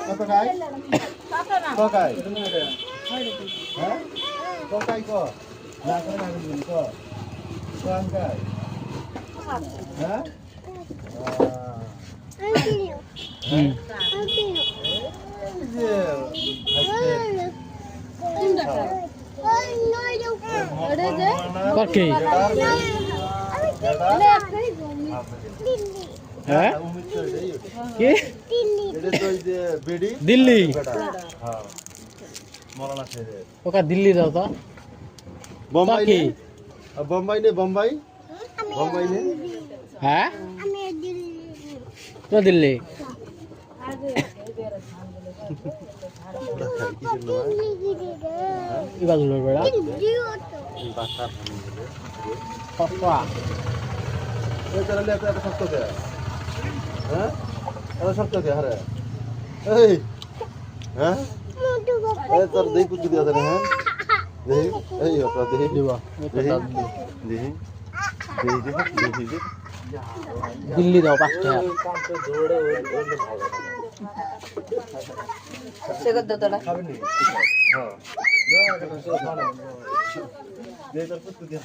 কত খাই ক খাই হ্যাঁ ক খাই ক না করে না দিন ক কোন খাই হ্যাঁ Pakai. হ্যাঁ কি দিল্লি ওকা দিল্লি দাও তো বোম্বাই নে বোম্বাই নে বোম্বাই বোম্বাই নে হ্যাঁ তো দিল্লি ইবাল লোর বড়া পাপা এই চলে এত শক্ত কে হ্যাঁ এত শক্ত কে আরে এই হ্যাঁ এই তোর দেই কুচি দিয়া দেন হ্যাঁ দেই এই ওটা দেই দিবা দেই দেই দেই দিল্লি দাও 5 টাকা সেগত দতড়া খাবেন নি হ্যাঁ দাও একটা সে খানা দেই তোর কুচি দিয়া